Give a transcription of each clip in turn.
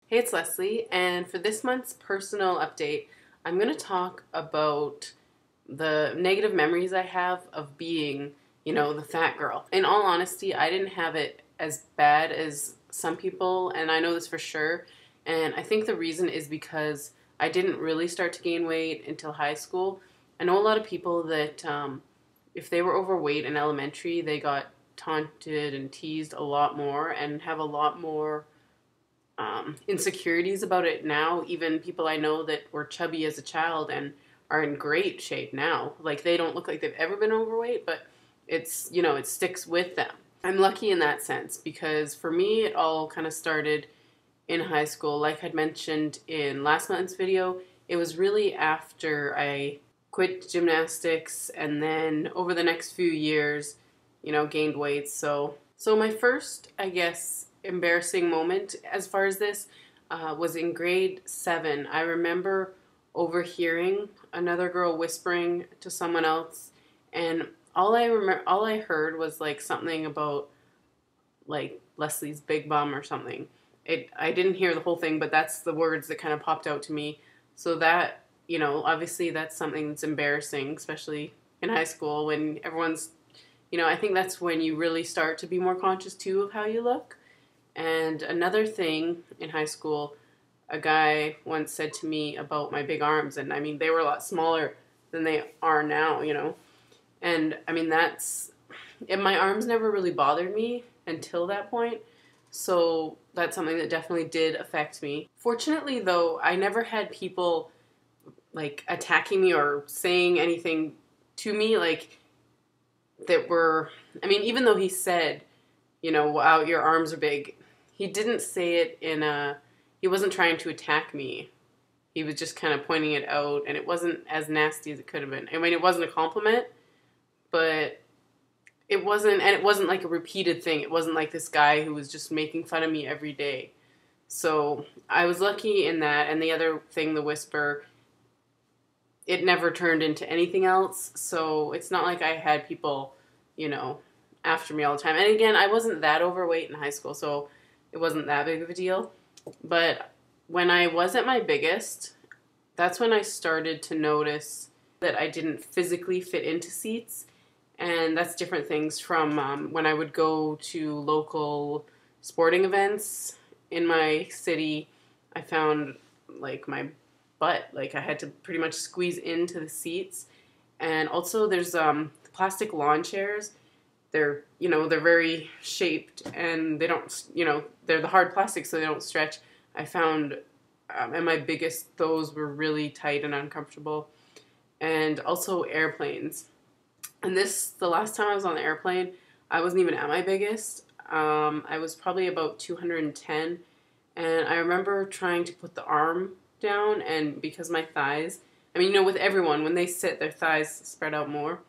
Hey, it's Leslie, and for this month's personal update, I'm going to talk about the negative memories I have of being, the fat girl. In all honesty, I didn't have it as bad as some people, and I know this for sure. And I think the reason is because I didn't really start to gain weight until high school. I know a lot of people that if they were overweight in elementary, they got taunted and teased a lot more and have a lot more insecurities about it now. Even people I know that were chubby as a child and are in great shape now. Like they don't look like they've ever been overweight, but it sticks with them. I'm lucky in that sense because for me, it all kind of started in high school. Like I'd mentioned in last month's video, it was really after I quit gymnastics and then over the next few years, gained weight. So my first, I guess, embarrassing moment as far as this was in grade 7. I remember overhearing another girl whispering to someone else, and all I heard was like something about like Leslie's big bum or something. I didn't hear the whole thing, but that's the words that kind of popped out to me. So that, obviously that's something that's embarrassing, especially in high school when everyone's, I think that's when you really start to be more conscious too of how you look. And another thing in high school, a guy once said to me about my big arms, and I mean, they were a lot smaller than they are now. And I mean, my arms never really bothered me until that point. So that's something that definitely did affect me. Fortunately, though, I never had people like attacking me or saying anything to me like that were, I mean, even though he said, wow, your arms are big, he didn't say it he wasn't trying to attack me. He was just kind of pointing it out, and it wasn't as nasty as it could have been. I mean, it wasn't a compliment, but it wasn't like a repeated thing. It wasn't like this guy who was just making fun of me every day. So I was lucky in that. And the other thing, the whisper, it never turned into anything else. So it's not like I had people, after me all the time. And again, I wasn't that overweight in high school, so it wasn't that big of a deal. But when I was at my biggest, that's when I started to notice that I didn't physically fit into seats. And that's different things from when I would go to local sporting events in my city. I found like my butt, like I had to pretty much squeeze into the seats. And also there's plastic lawn chairs. They're very shaped and they don't, they're the hard plastic so they don't stretch. I found at my biggest, those were really tight and uncomfortable. And also airplanes. And the last time I was on the airplane, I wasn't even at my biggest. I was probably about 210. And I remember trying to put the arm down, and because my thighs, I mean, with everyone, when they sit, their thighs spread out more.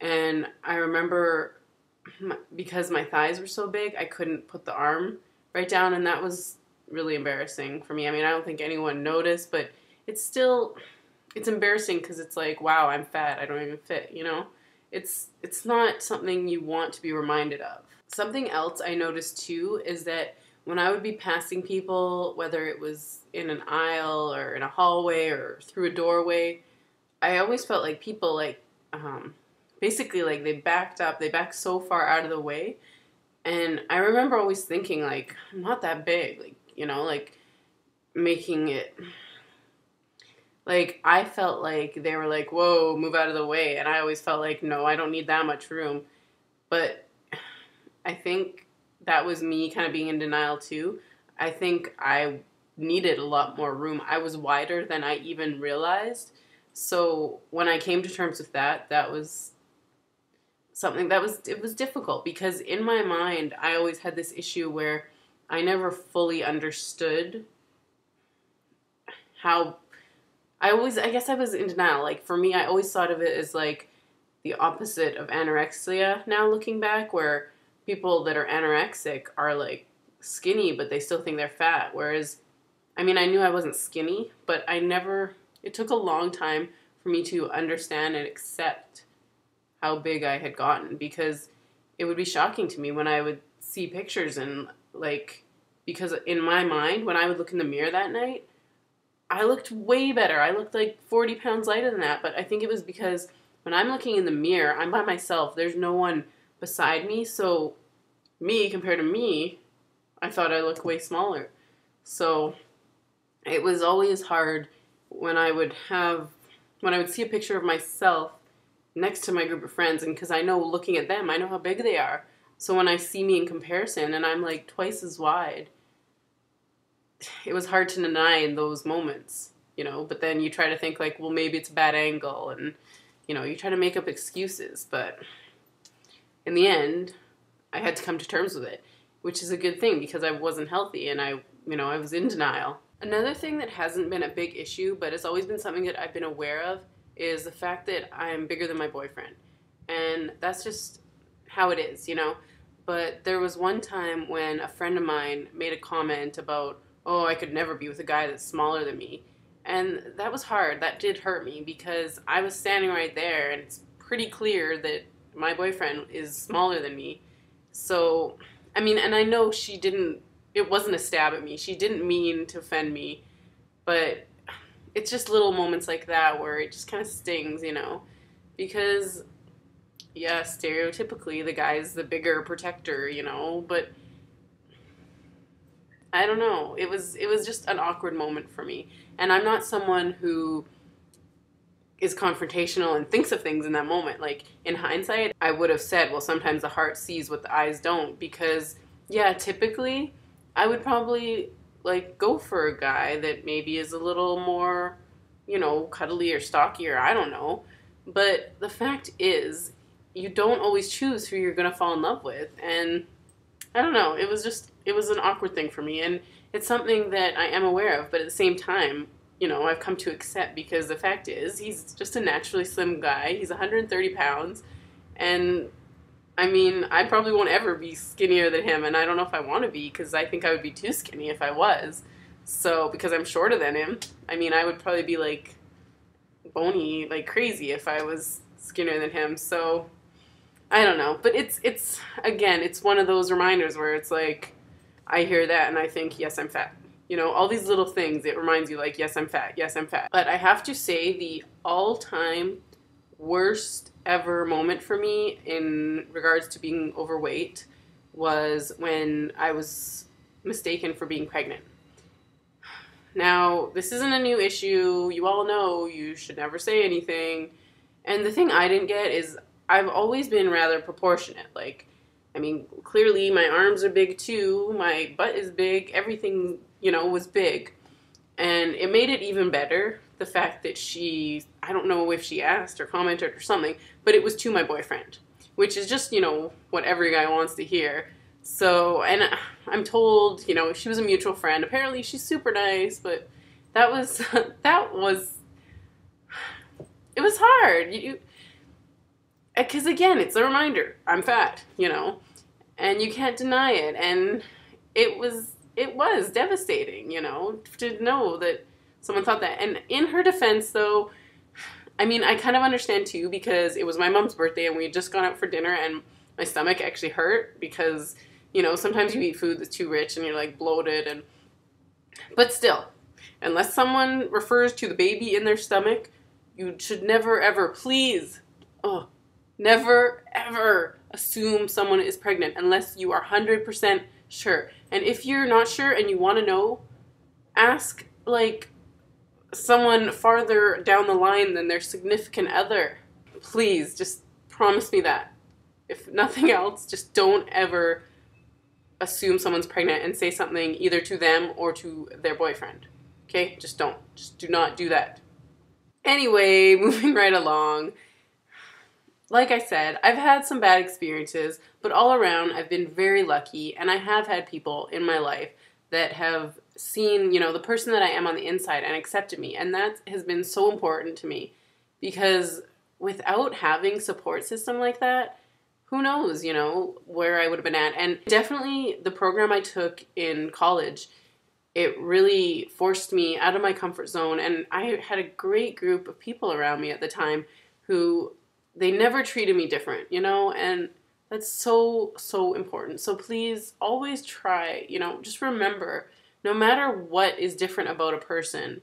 And I remember because my thighs were so big, I couldn't put the arm right down, and that was really embarrassing for me. I mean, I don't think anyone noticed, but it's embarrassing because it's like, wow, I'm fat. I don't even fit, It's not something you want to be reminded of. Something else I noticed too is that when I would be passing people, whether it was in an aisle or in a hallway or through a doorway, I always felt like people basically like they backed so far out of the way. And I remember always thinking like, I'm not that big, like making it like I felt like they were like, whoa, move out of the way. And I always felt like, no, I don't need that much room. But I think that was me kind of being in denial too. I think I needed a lot more room. I was wider than I even realized. So when I came to terms with that, that was something it was difficult because in my mind, I always had this issue where I never fully understood how I guess I was in denial. Like, for me, I always thought of it as, like, the opposite of anorexia now looking back, where people that are anorexic are, like, skinny, but they still think they're fat. Whereas, I mean, I knew I wasn't skinny, but it took a long time for me to understand and accept how big I had gotten, because it would be shocking to me when I would see pictures and, like, because in my mind, when I would look in the mirror that night, I looked way better. I looked like 40 pounds lighter than that, but I think it was because when I'm looking in the mirror, I'm by myself. There's no one beside me, so me compared to me, I thought I looked way smaller. So it was always hard when I would see a picture of myself next to my group of friends, and because I know looking at them, I know how big they are. So when I see me in comparison and I'm like twice as wide, it was hard to deny in those moments, but then you try to think like, well, maybe it's a bad angle, and, you try to make up excuses, but in the end, I had to come to terms with it, which is a good thing because I wasn't healthy and I was in denial. Another thing that hasn't been a big issue, but it's always been something that I've been aware of, is the fact that I'm bigger than my boyfriend. And that's just how it is, But there was one time when a friend of mine made a comment about, oh, I could never be with a guy that's smaller than me. And that was hard. That did hurt me because I was standing right there and it's pretty clear that my boyfriend is smaller than me. So, and I know it wasn't a stab at me. She didn't mean to offend me, but it's just little moments like that where it just kind of stings, because, yeah, stereotypically the guy's the bigger protector, but I don't know. It was just an awkward moment for me. And I'm not someone who is confrontational and thinks of things in that moment. Like, in hindsight, I would have said, well, sometimes the heart sees what the eyes don't, because, yeah, typically I would probably, go for a guy that maybe is a little more, cuddly or stocky, or I don't know. But the fact is, you don't always choose who you're going to fall in love with. And I don't know, it was an awkward thing for me. And it's something that I am aware of, but at the same time, I've come to accept, because the fact is, he's just a naturally slim guy. He's 130 pounds. And, I probably won't ever be skinnier than him. And I don't know if I want to be, because I think I would be too skinny if I was. So, because I'm shorter than him, I would probably be, bony, crazy if I was skinnier than him. So, I don't know. But it's again, it's one of those reminders where it's like, I hear that and I think, yes, I'm fat. All these little things, it reminds you, yes, I'm fat, yes, I'm fat. But I have to say, the all-time worst ever moment for me in regards to being overweight was when I was mistaken for being pregnant. Now, this isn't a new issue. You all know you should never say anything. And the thing I didn't get is I've always been rather proportionate. Clearly my arms are big too, my butt is big, everything, was big. And it made it even better, the fact that I don't know if she asked or commented or something, but it was to my boyfriend, which is just, what every guy wants to hear. So, and I'm told, she was a mutual friend. Apparently she's super nice, but it was hard. Because again, it's a reminder, I'm fat, and you can't deny it. And it was devastating, to know that someone thought that. And in her defense, though, I kind of understand too, because it was my mom's birthday and we had just gone out for dinner and my stomach actually hurt because, sometimes you eat food that's too rich and you're bloated, but still, unless someone refers to the baby in their stomach, you should never ever, please, never ever assume someone is pregnant unless you are 100% sure. And if you're not sure and you want to know, ask someone farther down the line than their significant other. Please, just promise me that. If nothing else, just don't ever assume someone's pregnant and say something either to them or to their boyfriend. Okay? Just don't. Just do not do that. Anyway, moving right along. Like I said, I've had some bad experiences, but all around I've been very lucky, and I have had people in my life that have seen, the person that I am on the inside and accepted me, and that has been so important to me, because without having support system like that, who knows, where I would have been at. And definitely the program I took in college, it really forced me out of my comfort zone, and I had a great group of people around me at the time who, they never treated me different, and That's so, so important. So please always try, just remember, no matter what is different about a person,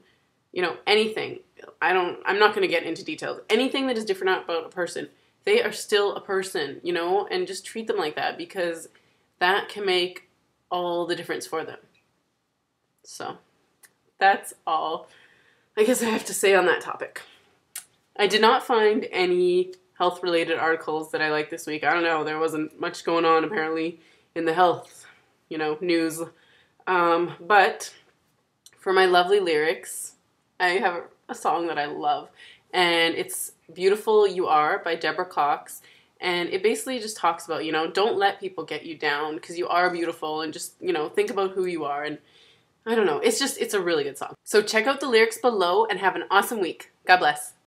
anything, I'm not going to get into details. Anything that is different about a person, they are still a person, and just treat them like that, because that can make all the difference for them. So that's all I guess I have to say on that topic. I did not find any health-related articles that I liked this week. I don't know. There wasn't much going on, apparently, in the health, news. But for my lovely lyrics, I have a song that I love. And it's Beautiful You Are by Deborah Cox. And it basically just talks about, don't let people get you down, because you are beautiful, and just, think about who you are. And I don't know. It's a really good song. So check out the lyrics below and have an awesome week. God bless.